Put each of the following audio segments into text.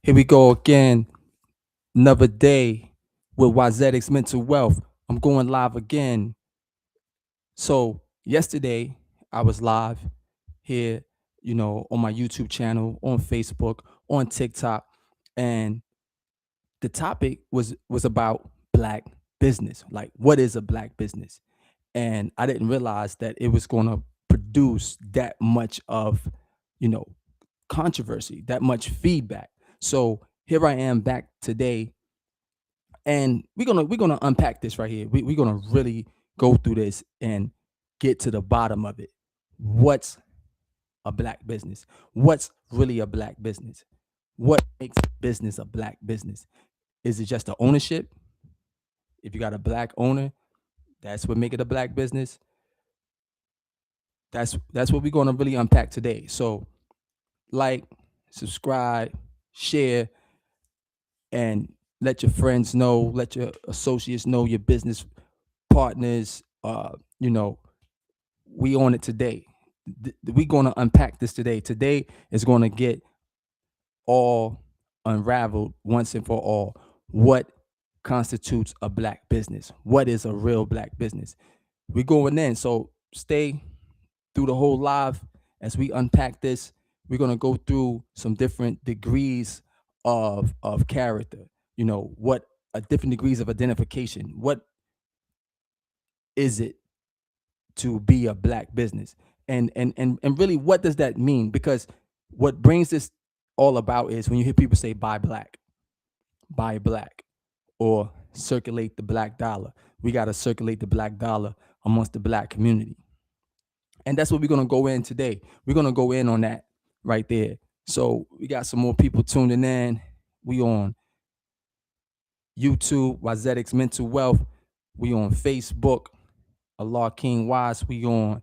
Here we go again. Another day with Wizetics Mental Wealth. I'm going live again. So yesterday I was live here, on my YouTube channel, on Facebook, on TikTok, and the topic was about black business. Like, what is a black business? And I didn't realize that it was going to produce that much of, you know, controversy, that much feedback. So here I am back today, and we're gonna unpack this right here. We're gonna really go through this and get to the bottom of it. What's a black business? What's really a black business? What makes business a black business? Is it just the ownership? If you got a black owner, that's what make it a black business. That's what we're gonna really unpack today. So, like, subscribe, share, and let your friends know, let your associates know, your business partners. You know, we on it today. We're gonna unpack this today. Today is gonna get all unraveled once and for all. What constitutes a black business? What is a real black business? We're going in, so stay through the whole live as we unpack this. We're gonna go through some different degrees of character. What different degrees of identification. What is it to be a black business? And really, what does that mean? Because what brings this all about is when you hear people say buy black, or circulate the black dollar. We got to circulate the black dollar amongst the black community. And that's what we're going to go in today. We're going to go in on that right there. So we got some more people tuning in. We on YouTube, Wizetics Mental Wealth. We on Facebook, Allah King Wise. We on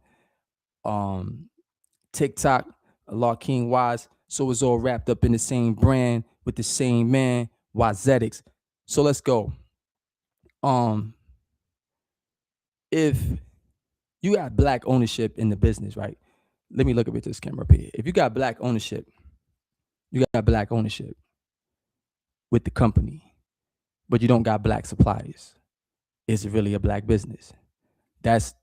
TikTok, Allah King Wise. So it's all wrapped up in the same brand with the same man, Wizetics. So let's go. If you got black ownership in the business, right? Let me look up at this camera up here. If you got black ownership, you got black ownership with the company, but you don't got black suppliers. Is it really a black business? That's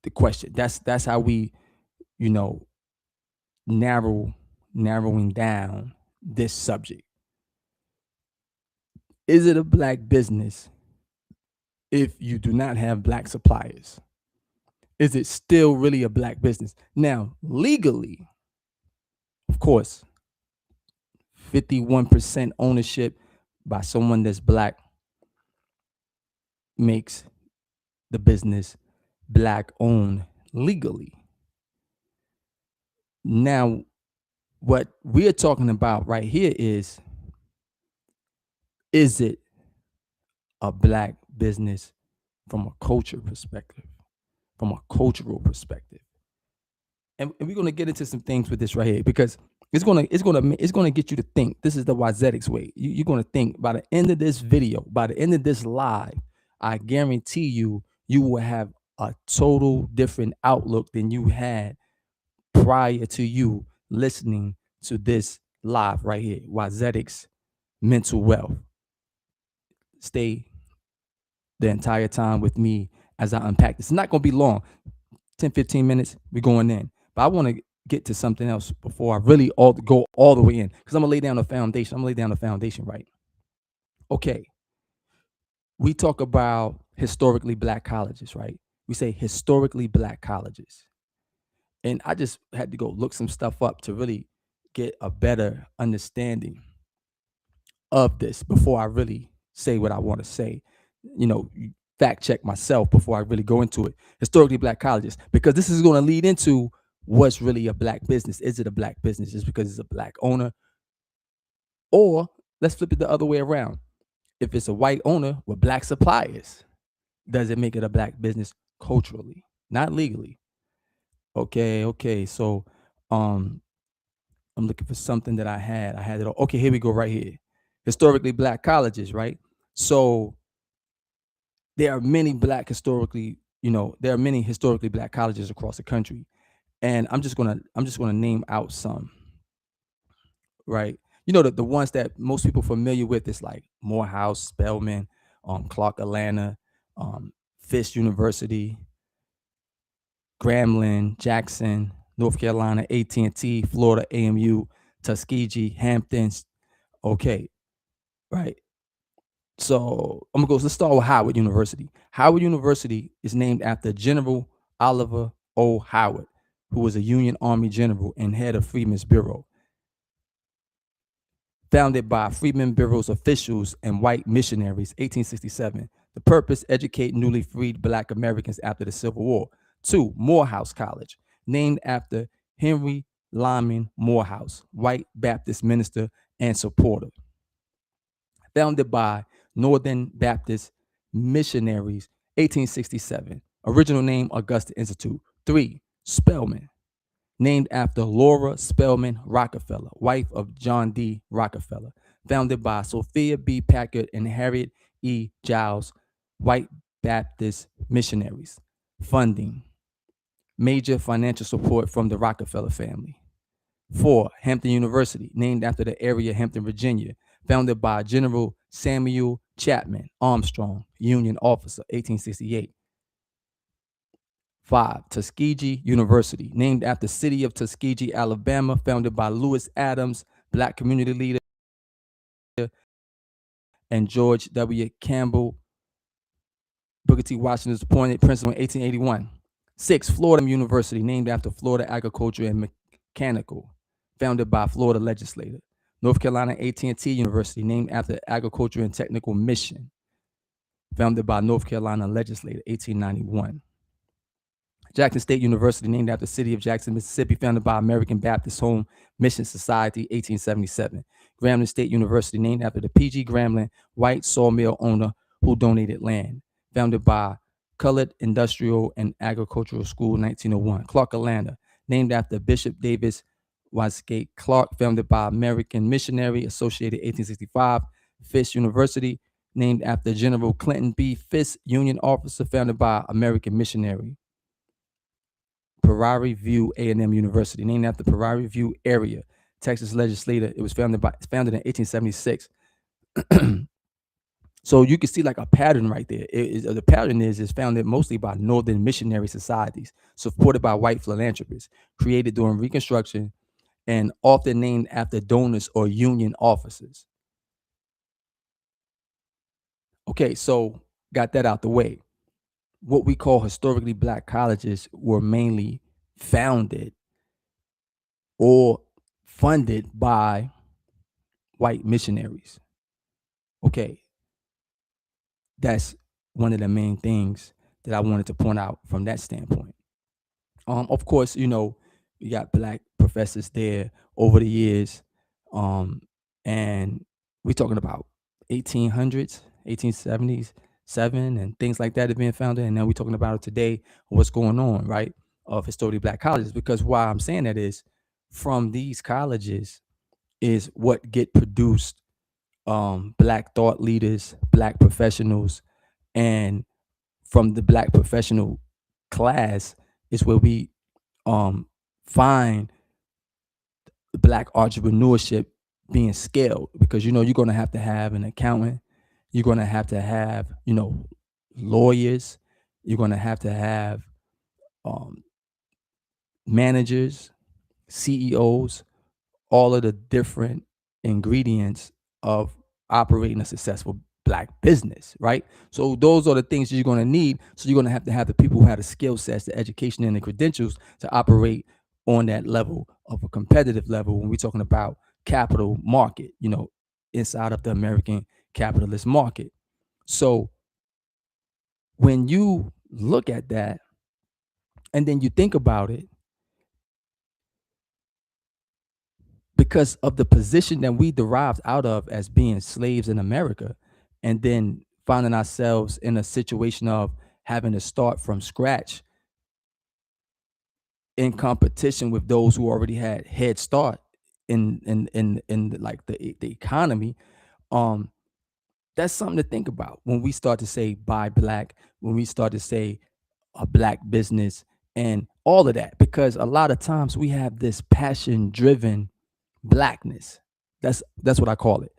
the question. That's how we, you know, narrowing down this subject. Is it a black business if you do not have black suppliers? Is it still really a black business? Now, legally, of course, 51% ownership by someone that's black makes the business black owned legally. Now, what we're talking about right here is it a black business from a culture perspective, from a cultural perspective? And we're gonna get into some things with this right here, because it's gonna get you to think. This is the Wizetics way. You're gonna think by the end of this video, by the end of this live. I guarantee you will have a total different outlook than you had prior to you listening to this live right here. Wizetics Mental Wealth. Stay the entire time with me as I unpack this. It's not gonna be long. 10, 15 minutes, we're going in. But I want to get to something else before I really go all the way in, because I'm gonna lay down the foundation. I'm gonna lay down the foundation, right? Okay. We talk about historically black colleges, right? We say historically black colleges. And I just had to go look some stuff up to really get a better understanding of this before I really say what I want to say. Fact check myself before I really go into it. Historically black colleges, because this is going to lead into what's really a black business. Is it a black business just because it's a black owner? Or let's flip it the other way around. If it's a white owner with black suppliers, does it make it a black business culturally, not legally? Okay. So I'm looking for something that I had. I had it all. Okay, here we go right here. Historically black colleges, right? So there are many there are many historically black colleges across the country. And I'm just gonna name out some, right? the ones that most people familiar with is like Morehouse, Spelman, Clark Atlanta, Fisk University, Grambling, Jackson, North Carolina, AT&T, Florida, AMU, Tuskegee, Hamptons. Okay, right. So I'm gonna go. Let's start with Howard University. Howard University is named after General Oliver O. Howard, who was a Union Army general and head of Freedmen's Bureau, founded by Freedmen Bureau's officials and white missionaries, 1867. The purpose: educate newly freed Black Americans after the Civil War. Two, Morehouse College, named after Henry Lyman Morehouse, white Baptist minister and supporter, founded by Northern Baptist missionaries, 1867. Original name: Augusta Institute. Three, Spelman, named after Laura Spelman Rockefeller, wife of John D. Rockefeller, founded by Sophia B. Packard and Harriet E. Giles, white Baptist missionaries. Funding: major financial support from the Rockefeller family. Four, Hampton University, named after the area Hampton, Virginia, founded by General Samuel Chapman Armstrong, Union officer, 1868. Five, Tuskegee University, named after the city of Tuskegee, Alabama, founded by Lewis Adams, Black community leader, and George W. Campbell. Booker T. Washington was appointed principal in 1881. Six, Florida University, named after Florida Agriculture and Mechanical, founded by Florida legislator. North Carolina AT&T University, named after Agriculture and Technical Mission, founded by North Carolina legislator, 1891. Jackson State University, named after the city of Jackson, Mississippi, founded by American Baptist Home Mission Society, 1877. Grambling State University, named after the P.G. Grambling, white sawmill owner who donated land, founded by Colored Industrial and Agricultural School, 1901. Clark Atlanta, named after Bishop Davis Westgate Clark, founded by American Missionary Associated, 1865. Fisk University, named after General Clinton B. Fisk, Union officer, founded by American Missionary. Prairie View A&M University, named after Prairie View area, Texas legislator. It was founded in 1876. So you can see like a pattern right there. The pattern is founded mostly by Northern missionary societies, supported by white philanthropists, created during Reconstruction, and often named after donors or union officers. Okay, so got that out the way. What we call historically Black colleges were mainly founded or funded by white missionaries. Okay, that's one of the main things that I wanted to point out from that standpoint. Of course, you got Black professors there over the years, and we're talking about 1800s, 1870s, and things like that have been founded, and now we're talking about it today, what's going on, right, of historically Black colleges. Because why I'm saying that is, from these colleges is what get produced Black thought leaders, Black professionals, and from the Black professional class is where we find Black entrepreneurship being scaled. Because you're going to have an accountant, you're going to have lawyers, you're going to have managers, CEOs, all of the different ingredients of operating a successful Black business, right? So those are the things you're going to need. So you're going to have the people who have the skill sets, the education, and the credentials to operate on that level of a competitive level when we're talking about capital market, inside of the American capitalist market. So when you look at that and then you think about it, because of the position that we derived out of as being slaves in America, and then finding ourselves in a situation of having to start from scratch in competition with those who already had head start in like the economy, that's something to think about when we start to say buy Black, when we start to say a Black business and all of that. Because a lot of times we have this passion driven Blackness, That's what I call it.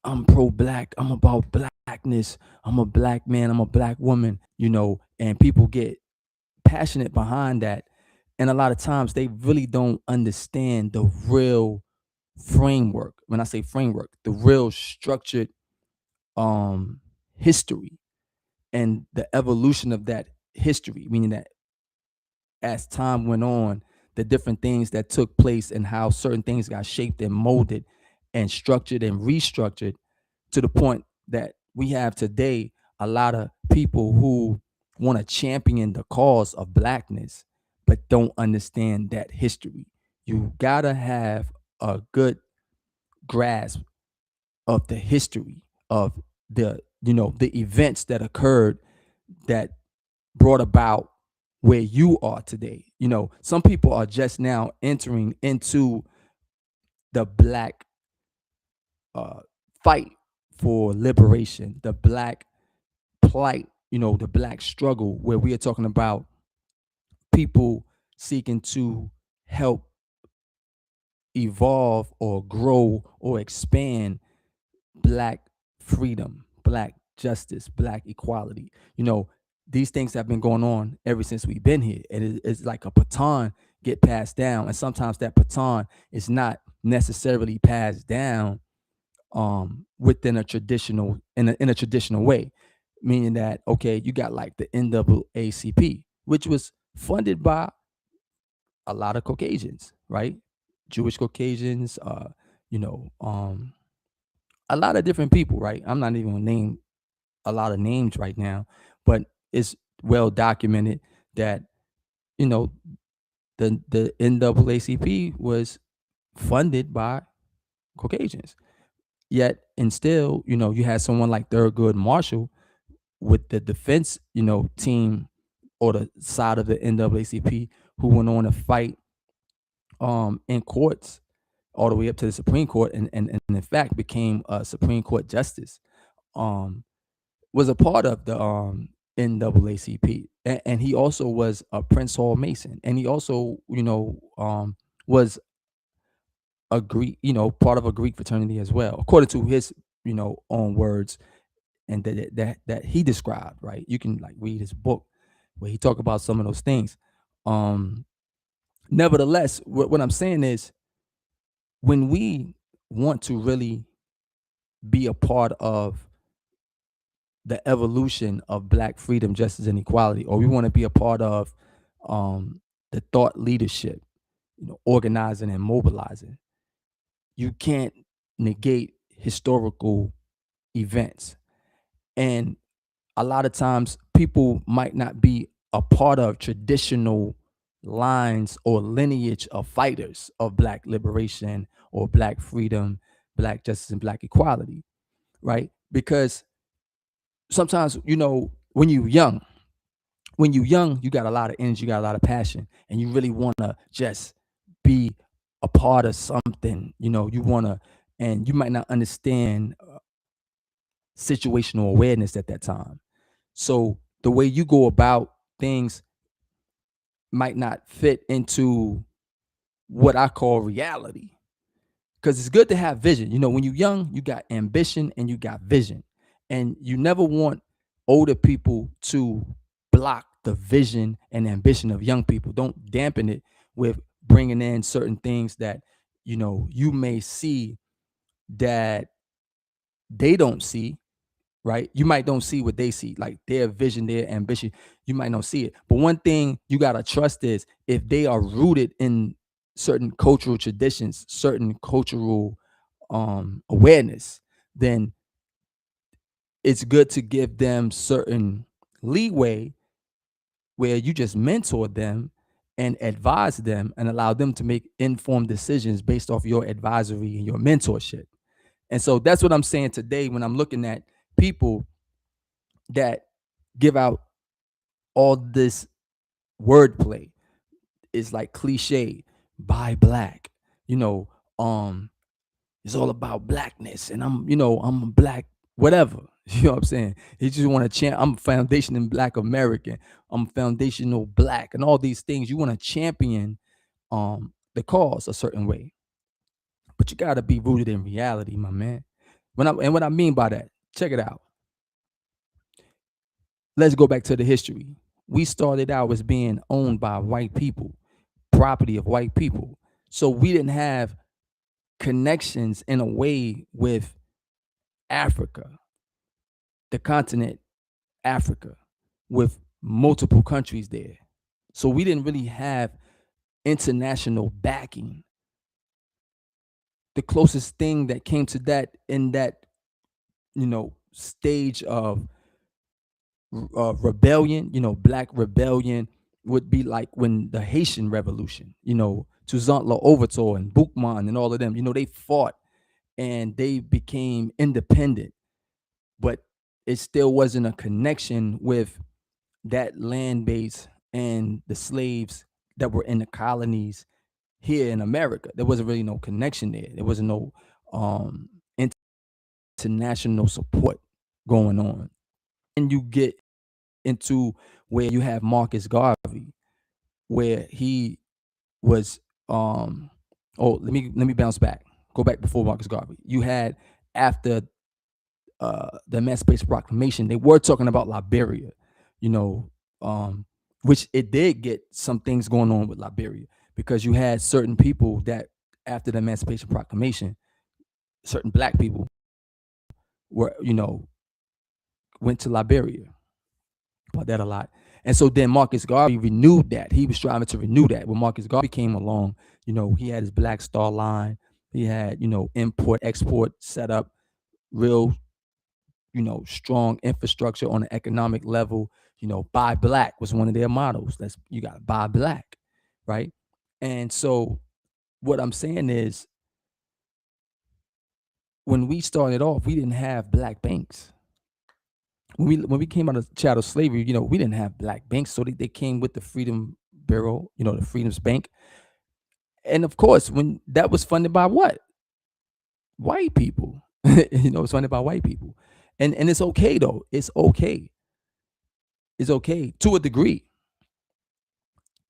I'm pro black. I'm about blackness. I'm a black man. I'm a black woman. And people get passionate behind that. And a lot of times they really don't understand the real framework. When I say framework, the real structured um history and the evolution of that history, meaning that as time went on, the different things that took place and how certain things got shaped and molded and structured and restructured to the point that we have today a lot of people who want to champion the cause of blackness but don't understand that history. You gotta have a good grasp of the history of the events that occurred that brought about where you are today. Some people are just now entering into the black uh, fight for liberation, the black plight, the black struggle, where we are talking about people seeking to help evolve or grow or expand black freedom, black justice, black equality. These things have been going on ever since we've been here. And it's like a baton get passed down. And sometimes that baton is not necessarily passed down within a traditional in a traditional way. Meaning that, okay, you got like the NAACP, which was funded by a lot of Caucasians, right? Jewish Caucasians, you know, um, a lot of different people, right? I'm not even gonna name a lot of names right now, but it's well documented that you know the NAACP was funded by Caucasians. Yet and still, you had someone like Thurgood Marshall with the defense, team or the side of the NAACP who went on to fight in courts all the way up to the Supreme Court and in fact became a Supreme Court justice. Um, was a part of the NAACP, and he also was a Prince Hall Mason, and he also, was a Greek, part of a Greek fraternity as well, according to his, own words, and that he described. Right, you can like read his book where he talked about some of those things. Um, Nevertheless, what I'm saying is, when we want to really be a part of the evolution of black freedom, justice, and equality, or we want to be a part of um, the thought leadership, organizing and mobilizing, you can't negate historical events. And a lot of times people might not be a part of traditional lines or lineage of fighters of black liberation or black freedom, black justice, and black equality, right? Because sometimes, when you young, you got a lot of energy, you got a lot of passion, and you really want to just be a part of something. You want to, and you might not understand situational awareness at that time. So the way you go about things might not fit into what I call reality. Because it's good to have vision. When you're young, you got ambition and you got vision. And you never want older people to block the vision and ambition of young people. Don't dampen it with bringing in certain things that, you may see that they don't see, right? You might don't see what they see, like their vision, their ambition. You might not see it. But one thing you got to trust is if they are rooted in certain cultural traditions, certain cultural awareness, then it's good to give them certain leeway where you just mentor them and advise them and allow them to make informed decisions based off your advisory and your mentorship. And so that's what I'm saying today when I'm looking at people that give out all this wordplay. It's like cliche, buy black, you know, um, it's all about blackness, and I'm a black whatever. You know what I'm saying? He just want to chant. I'm foundation in Black American. I'm foundational black, and all these things. You want to champion the cause a certain way, But you gotta be rooted in reality, my man. What I mean by that, check it out. Let's go back to the history. We started out as being owned by white people, property of white people. So we didn't have connections in a way with Africa, the continent Africa, with multiple countries there. So we didn't really have international backing. The closest thing that came to that in that, stage of rebellion, black rebellion would be like when the Haitian Revolution, Toussaint Louverture and Boukman and all of them, they fought and they became independent, but it still wasn't a connection with that land base and the slaves that were in the colonies here in America. There wasn't really no connection there. There wasn't no um, international support going on. And you get into where you have Marcus Garvey, where he was let me bounce back. Go back before Marcus Garvey. You had after the Emancipation Proclamation, they were talking about Liberia, you know, which it did get some things going on with Liberia because you had certain people that after the Emancipation Proclamation, certain black people were, went to Liberia. About that a lot. And so then Marcus Garvey renewed that. He was striving to renew that. When Marcus Garvey came along, he had his Black Star Line. He had, import, export set up, real, strong infrastructure on an economic level. Buy black was one of their mottos. You got to buy black, right? And so what I'm saying is when we started off, we didn't have black banks. When we came out of chattel slavery, we didn't have black banks, so they came with the Freedom Bureau, the Freedom's Bank, and of course, when that was funded by what? White people. It's funded by white people, and it's okay though. It's okay. It's okay to a degree.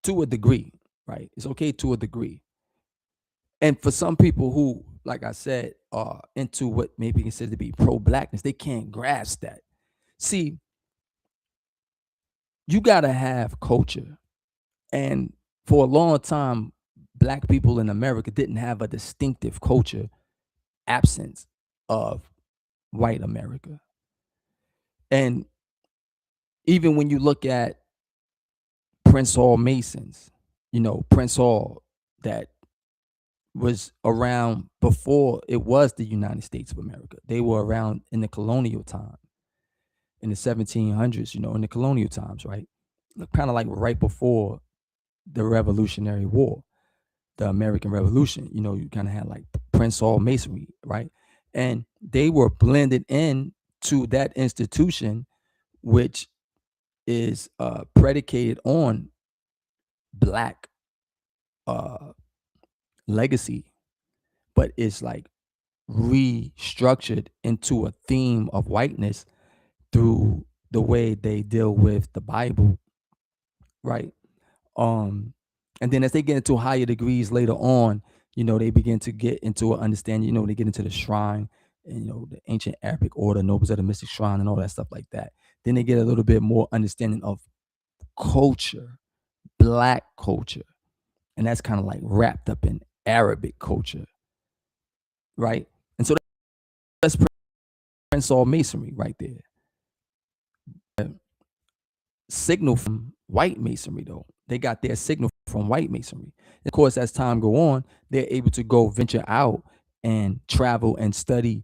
To a degree, right? It's okay to a degree. And for some people who, like I said, are into what may be considered to be pro-blackness, they can't grasp that. See, you got to have culture. And for a long time, black people in America didn't have a distinctive culture absence of white America. And even when you look at Prince Hall Masons, Prince Hall that was around before it was the United States of America. They were around in the colonial time, in the 1700s, in the colonial times, right? Kind of like right before the Revolutionary War, the American Revolution. You kind of had like Prince Hall Masonry, right? And they were blended in to that institution, which is predicated on black legacy, but it's like restructured into a theme of whiteness through the way they deal with the Bible, right? And then as they get into higher degrees later on, they begin to get into an understanding, they get into the shrine and, the ancient Arabic order, nobles of the mystic shrine and all that stuff like that. Then they get a little bit more understanding of culture, black culture. And that's kind of like wrapped up in Arabic culture, right? And so that's Prince Hall Masonry right there. Signal from white masonry though. They got their signal from white masonry. Of course, as time go on, they're able to go venture out and travel and study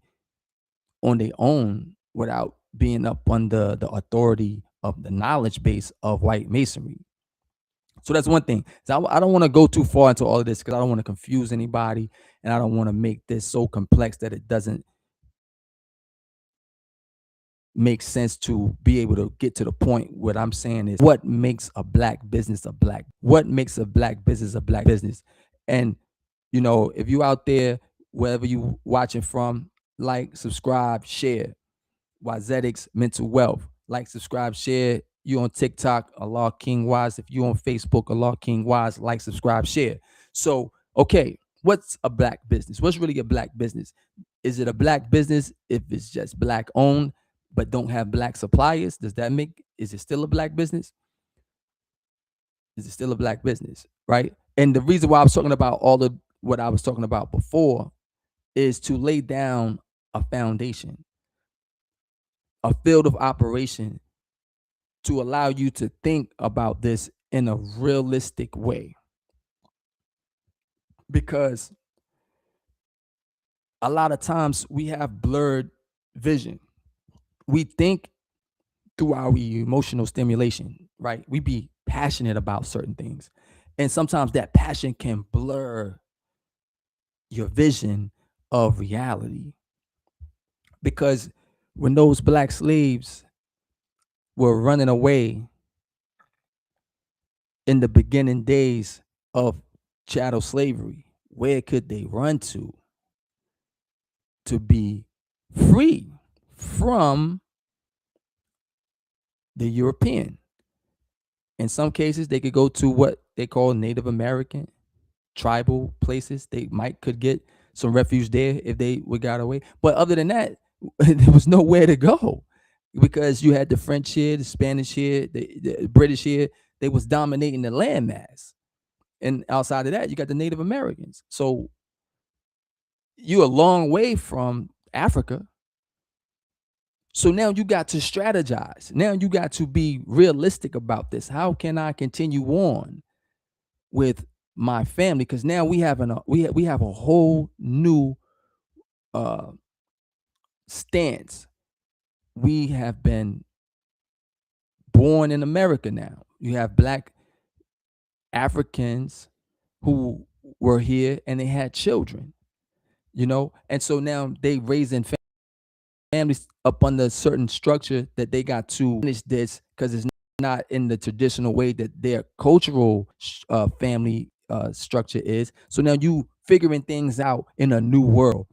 on their own without being up under the authority of the knowledge base of white masonry. So that's one thing. So I don't want to go too far into all of this because I don't want to confuse anybody and I don't want to make this so complex that it doesn't makes sense to be able to get to the point. What I'm saying is what makes a black business what makes a black business a black business. And if you out there, wherever you watching from, like, subscribe, share. Wizetics Mental Wealth. Like, subscribe, share. You on TikTok, Allah King Wise. If you on Facebook, Allah King Wise. Like, subscribe, share. So, okay, what's a black business? What's really a black business? Is it a black business if it's just black owned but don't have black suppliers? Does that make, is it still a black business? Is it still a black business? Right? And the reason why I was talking about all of what I was talking about before is to lay down a foundation, a field of operation to allow you to think about this in a realistic way. Because a lot of times we have blurred vision. We think through our emotional stimulation, right? We be passionate about certain things. And sometimes that passion can blur your vision of reality. Because when those black slaves were running away in the beginning days of chattel slavery, where could they run to be free from the European? In some cases, they could go to what they call Native American tribal places. They might could get some refuge there if they would got away. But other than that, there was nowhere to go because you had the French here, the Spanish here, the British here. They was dominating the landmass. And outside of that, you got the Native Americans. So you're a long way from Africa. So now you got to strategize. Now you got to be realistic about this. How can I continue on with my family? Because now we have we have a whole new uh, stance. We have been born in America now. You have black Africans who were here and they had children, and so now they raising families up under a certain structure that they got to finish this because it's not in the traditional way that their cultural family structure is. So now you figuring things out in a new world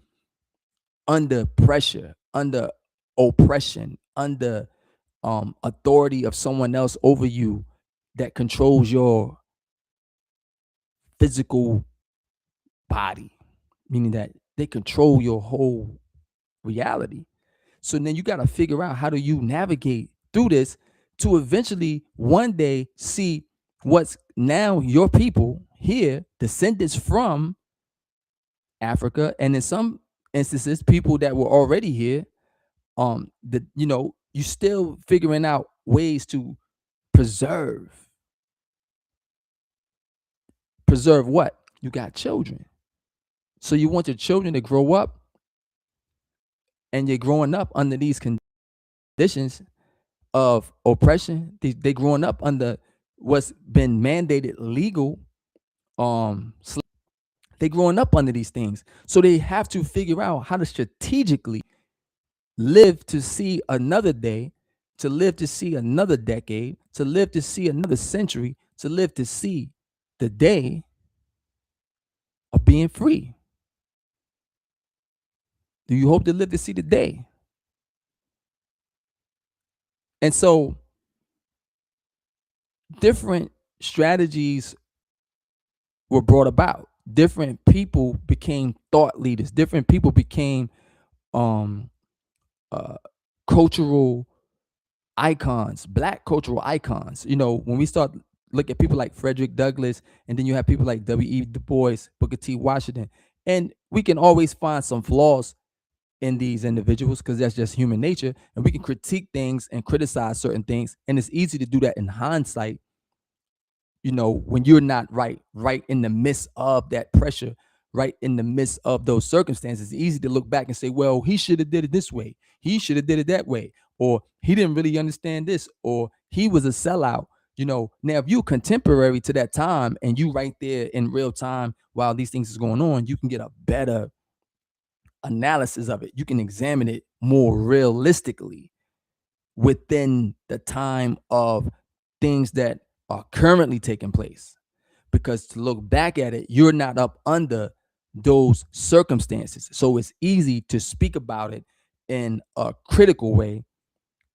under pressure, under oppression, under authority of someone else over you that controls your physical body, meaning that they control your whole reality. So then you got to figure out how do you navigate through this to eventually one day see what's now your people here, descendants from Africa, and in some instances, people that were already here. You still figuring out ways to preserve. Preserve what? You got children. So you want your children to grow up, and you're growing up under these conditions of oppression. They growing up under what's been mandated legal. They growing up under these things, so they have to figure out how to strategically live to see another day, to live to see another decade, to live to see another century, to live to see the day of being free. Do you hope to live to see the day? And so different strategies were brought about. Different people became thought leaders. Different people became uh, cultural icons, black cultural icons. When we start look at people like Frederick Douglass, and then you have people like W.E. Du Bois, Booker T. Washington, and we can always find some flaws in these individuals because that's just human nature, and we can critique things and criticize certain things, and it's easy to do that in hindsight, when you're not right in the midst of that pressure, right in the midst of those circumstances. It's easy to look back and say, well, he should have did it this way, he should have did it that way, or he didn't really understand this, or he was a sellout. Now if you're contemporary to that time and you right there in real time while these things is going on, you can get a better analysis of it. You can examine it more realistically within the time of things that are currently taking place. Because to look back at it, you're not up under those circumstances. So it's easy to speak about it in a critical way.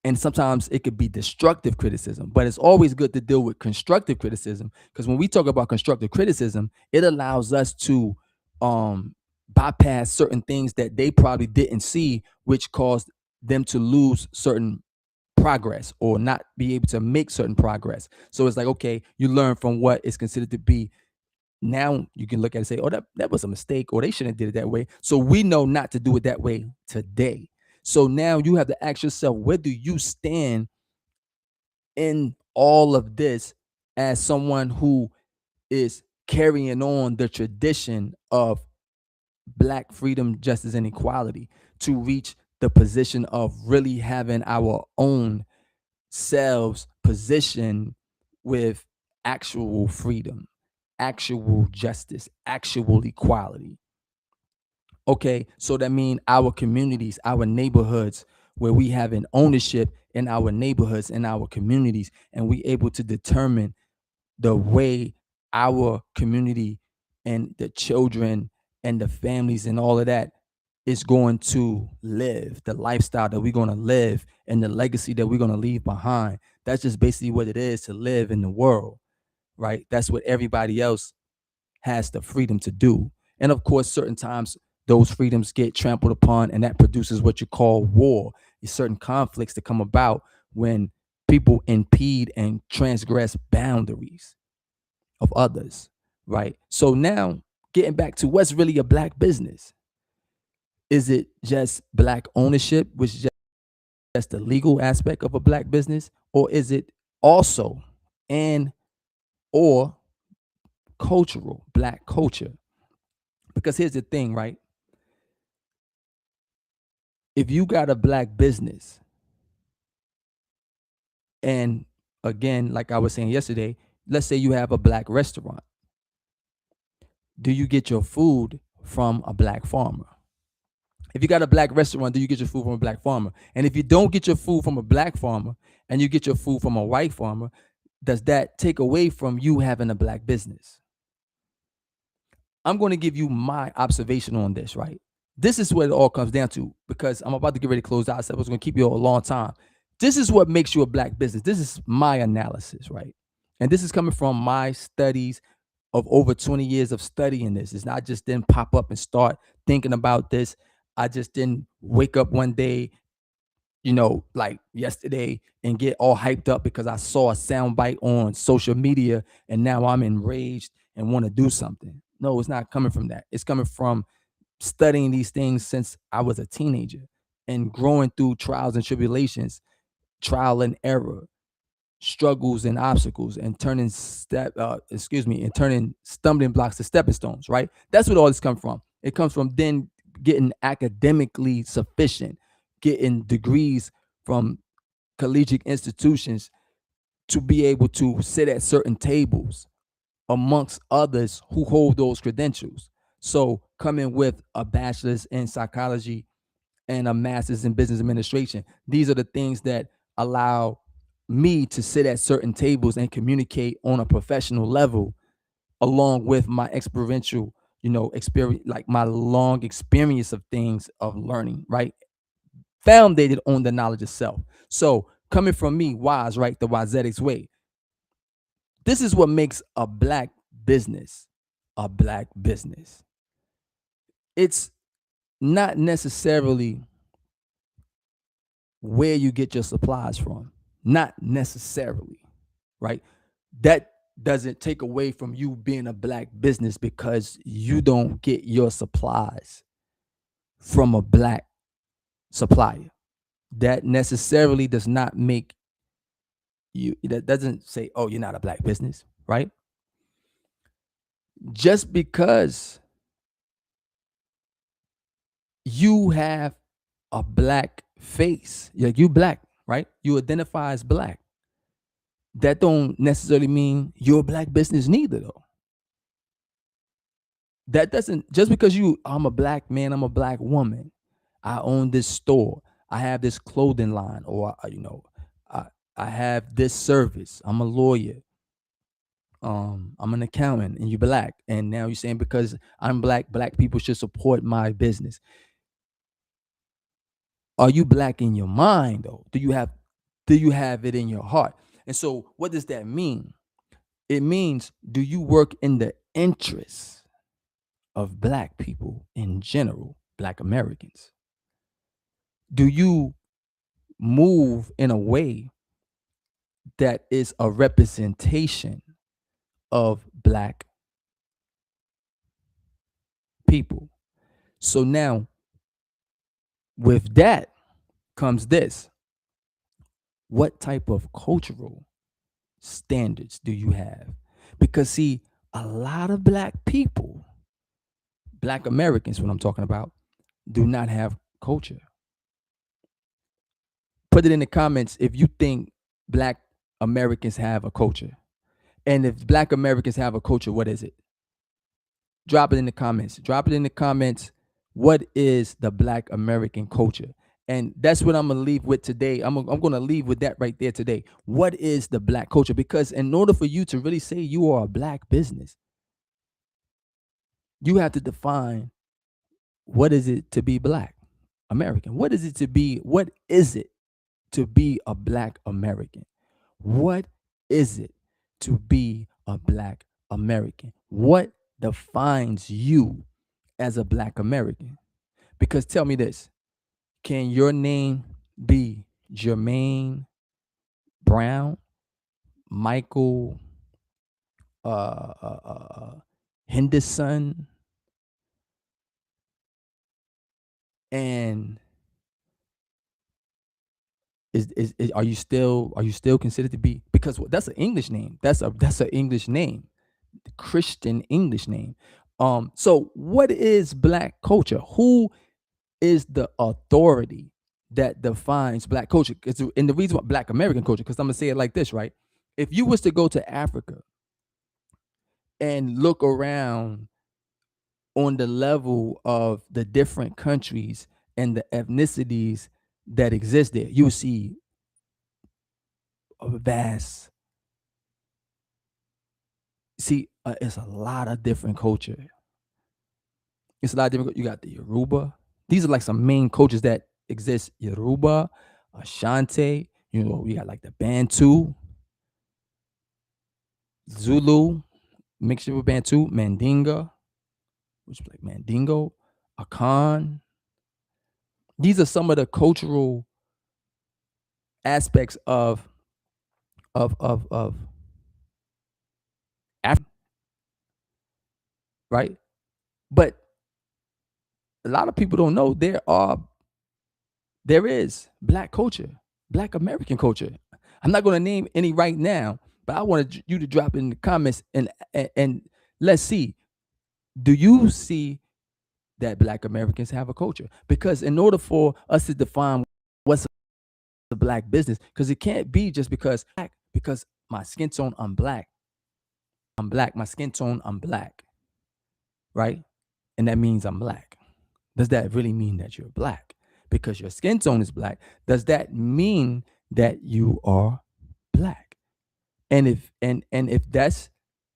And sometimes it could be destructive criticism, but it's always good to deal with constructive criticism. Because when we talk about constructive criticism, it allows us to um bypass certain things that they probably didn't see, which caused them to lose certain progress or not be able to make certain progress. So it's like, okay, you learn from what is considered to be. Now you can look at it and say, oh, that was a mistake, or they shouldn't have did it that way. So we know not to do it that way today. So now you have to ask yourself, where do you stand in all of this as someone who is carrying on the tradition of black freedom, justice, and equality to reach the position of really having our own selves positioned with actual freedom, actual justice, actual equality. Okay, so that means our communities, our neighborhoods, where we have an ownership in our neighborhoods and our communities, and we able to determine the way our community and the children and the families and all of that is going to live, the lifestyle that we're going to live and the legacy that we're going to leave behind. That's just basically what it is to live in the world, right? That's what everybody else has the freedom to do. And of course, certain times those freedoms get trampled upon, and that produces what you call war. There's certain conflicts that come about when people impede and transgress boundaries of others, right? So now, getting back to what's really a black business. Is it just black ownership, which is just the legal aspect of a black business, or is it also and or cultural, black culture? Because here's the thing, right? If you got a black business, and again, like I was saying yesterday, let's say you have a black restaurant, do you get your food from a black farmer? If you got a black restaurant, do you get your food from a black farmer? And if you don't get your food from a black farmer and you get your food from a white farmer, does that take away from you having a black business? I'm going to give you my observation on this, right? This is what it all comes down to, because I'm about to get ready to close out. So I was going to keep you a long time. This is what makes you a black business. This is my analysis, right? And this is coming from my studies of over 20 years of studying this. It's not just didn't pop up and start thinking about this. I just didn't wake up one day, like yesterday, and get all hyped up because I saw a soundbite on social media and now I'm enraged and want to do something. No, it's not coming from that. It's coming from studying these things since I was a teenager and growing through trials and tribulations, trial and error, struggles and obstacles, and and turning stumbling blocks to stepping stones, right? That's what all this comes from. It comes from then getting academically sufficient, getting degrees from collegiate institutions to be able to sit at certain tables amongst others who hold those credentials. So coming with a bachelor's in psychology and a master's in business administration, these are the things that allow me to sit at certain tables and communicate on a professional level, along with my experiential, experience, like my long experience of things of learning, right? Founded on the knowledge itself. So coming from me, wise, right? The Wizetics way. This is what makes a black business a black business. It's not necessarily where you get your supplies from. Not necessarily, right? That doesn't take away from you being a black business because you don't get your supplies from a black supplier. That necessarily does not make you, that doesn't say, oh, you're not a black business, right? Just because you have a black face, like you black, right? You identify as black. That don't necessarily mean you're a black business neither, though. That doesn't, just because I'm a black man, I'm a black woman, I own this store, I have this clothing line, or I, I have this service, I'm a lawyer, I'm an accountant, and you're black, and now you're saying because I'm black, black people should support my business. Are you black in your mind though? Do you have it in your heart? And so what does that mean? It means, do you work in the interests of black people in general, black Americans? Do you move in a way that is a representation of black people? So now, with that comes this: what type of cultural standards do you have? Because, see, a lot of black people, black Americans, what I'm talking about, do not have culture. Put it in the comments if you think black Americans have a culture. And if black Americans have a culture, what is it? Drop it in the comments. Drop it in the comments. What is the black American culture? And that's what I'm gonna leave with today. I'm gonna leave with that right there today. What is the black culture? Because in order for you to really say you are a black business, you have to define what is it to be black American? What is it to be? What is it to be a black American? What is it to be a black American? What defines you as a black American? Because tell me this, can your name be Jermaine Brown, Michael Henderson, and are you still considered to be, because that's an English name. That's an English name, Christian English name. So what is black culture? Who is the authority that defines black culture? And the reason why black American culture, because I'm gonna say it like this, right? If you was to go to Africa and look around on the level of the different countries and the ethnicities that exist there, you will see a vast, it's a lot of different culture. It's a lot of different. You got the Yoruba. These are like some main cultures that exist. Yoruba, Ashanti. We got like the Bantu, Zulu, mixture with Bantu, Mandinga, which is like Mandingo, Akan. These are some of the cultural aspects of Africa, right? But a lot of people don't know there is black culture, black American culture. I'm not going to name any right now, but I wanted you to drop it in the comments and let's see. Do you see that black Americans have a culture? Because in order for us to define what's a black business, because it can't be just because my skin tone, I'm black. I'm black. My skin tone, I'm black. Right? And that means I'm black. Does that really mean that you're black? Because your skin tone is black, does that mean that you are black? And if that's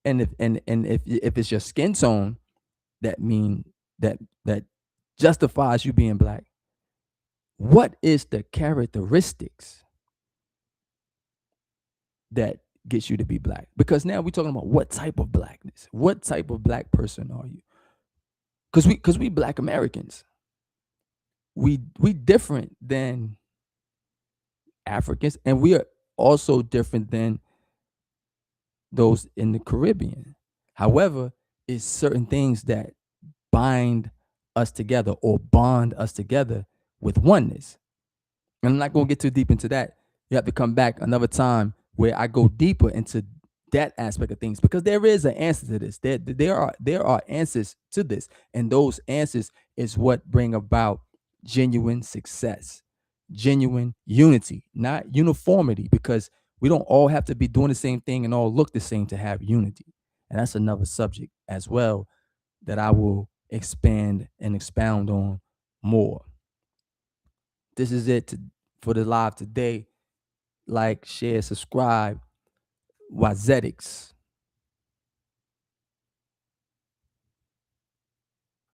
and if it's your skin tone that mean that justifies you being black, what is the characteristics that gets you to be black? Because now we're talking about what type of blackness, what type of black person are you? Because we black Americans, we different than Africans, and we are also different than those in the Caribbean. However, it's certain things that bind us together or bond us together with oneness. And I'm not going to get too deep into that. You have to come back another time where I go deeper into that aspect of things, because there is an answer to this. There are answers to this, and those answers is what bring about genuine success, genuine unity, not uniformity, because we don't all have to be doing the same thing and all look the same to have unity. And that's another subject as well that I will expand and expound on more. This is it for the live today. Like, share, subscribe. Wizetics.